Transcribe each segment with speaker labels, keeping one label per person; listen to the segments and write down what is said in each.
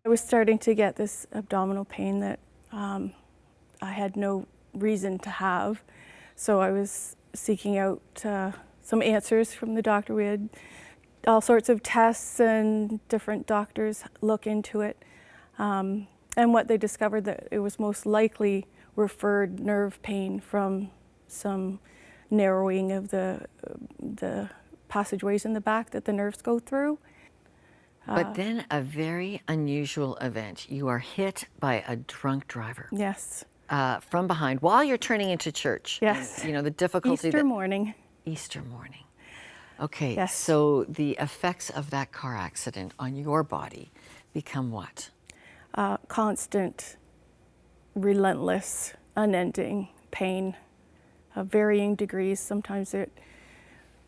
Speaker 1: I was starting to get this abdominal pain that I had no reason to have. So I was seeking out some answers from the doctor. We had all sorts of tests and different doctors look into it. And what they discovered that it was most likely referred nerve pain from some narrowing of the passageways in the back that the nerves go through.
Speaker 2: But then a very unusual event. You are hit by a drunk driver.
Speaker 1: Yes.
Speaker 2: From behind while you're turning into church.
Speaker 1: Yes.
Speaker 2: And, you know, the difficulty
Speaker 1: Easter morning.
Speaker 2: Easter morning. Okay,
Speaker 1: Yes.
Speaker 2: so the effects of that car accident on your body become what?
Speaker 1: Constant, relentless, unending pain of varying degrees. Sometimes it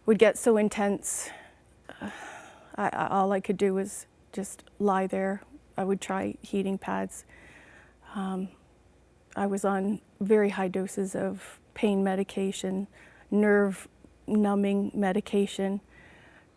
Speaker 1: would get so intense, all I could do was just lie there. I would try heating pads. I was on very high doses of pain medication, nerve numbing medication,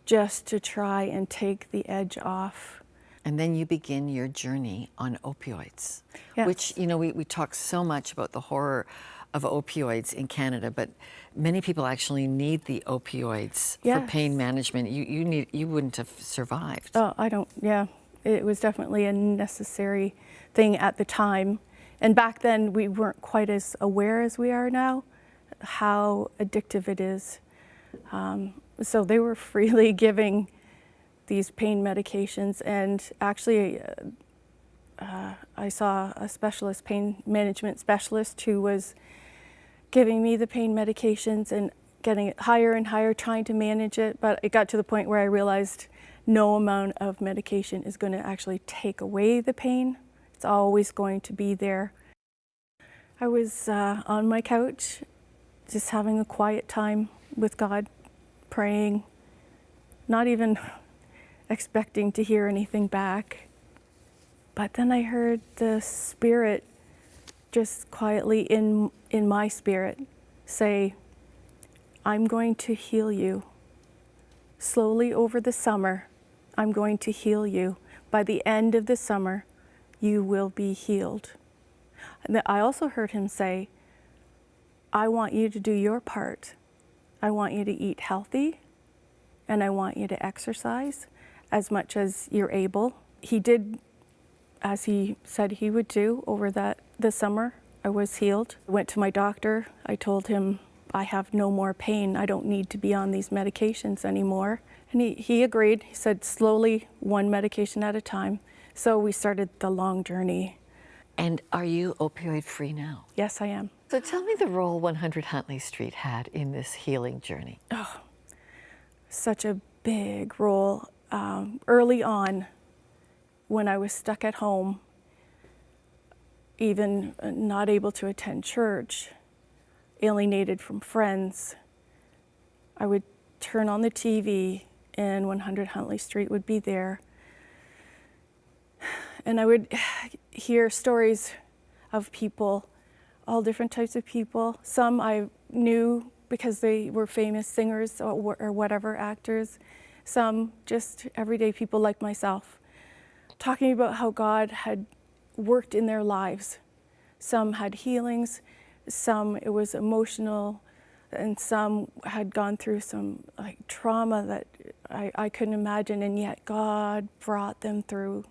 Speaker 1: just to try and take the edge off.
Speaker 2: And then you begin your journey on opioids,
Speaker 1: Yes.
Speaker 2: which, you know, we talk so much about the horror of opioids in Canada, but many people actually need the opioids for
Speaker 1: Yes.
Speaker 2: pain management. You wouldn't have survived.
Speaker 1: Oh, yeah. It was definitely a necessary thing at the time. And back then we weren't quite as aware as we are now, how addictive it is. So they were freely giving these pain medications, and actually I saw a specialist, pain management specialist, who was giving me the pain medications and getting it higher and higher, trying to manage it. But it got to the point where I realized no amount of medication is going to actually take away the pain. It's always going to be there. I was on my couch, just having a quiet time with God, praying, not even expecting to hear anything back. But then I heard the Spirit just quietly in my spirit say, I'm going to heal you. Slowly over the summer, I'm going to heal you. By the end of the summer, you will be healed. And I also heard him say, I want you to do your part. I want you to eat healthy, and I want you to exercise as much as you're able. He did as he said he would do over the summer. I was healed. I went to my doctor. I told him I have no more pain. I don't need to be on these medications anymore. And he agreed. He said slowly, one medication at a time. So we started the long journey.
Speaker 2: And are you opioid free now?
Speaker 1: Yes, I am.
Speaker 2: So tell me the role 100 Huntley Street had in this healing journey.
Speaker 1: Oh, such a big role. Early on, when I was stuck at home, even not able to attend church, alienated from friends, I would turn on the TV and 100 Huntley Street would be there. And I would hear stories of people, all different types of people. Some I knew because they were famous singers or whatever, actors. Some just everyday people like myself, talking about how God had worked in their lives. Some had healings, some it was emotional, and some had gone through some trauma that I couldn't imagine, and yet God brought them through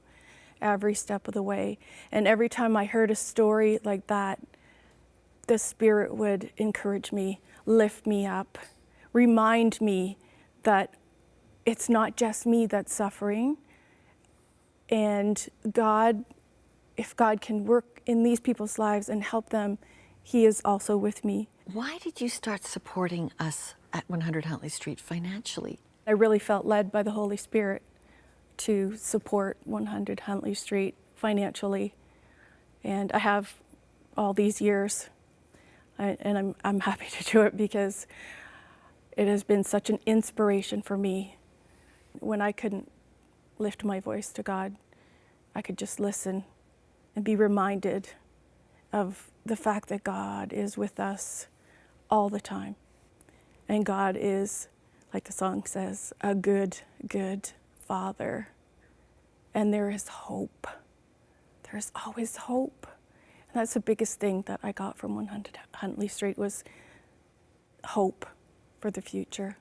Speaker 1: every step of the way. And every time I heard a story like that, the Spirit would encourage me, lift me up, remind me that it's not just me that's suffering. And God, if God can work in these people's lives and help them, He is also with me.
Speaker 2: Why did you start supporting us at 100 Huntley Street financially?
Speaker 1: I really felt led by the Holy Spirit to support 100 Huntley Street financially. And I have all these years, and I'm happy to do it because it has been such an inspiration for me. When I couldn't lift my voice to God, I could just listen and be reminded of the fact that God is with us all the time. And God is, like the song says, a good, good Father. And there is hope. there's always hope. And that's the biggest thing that I got from 100 Huntley Street was hope for the future.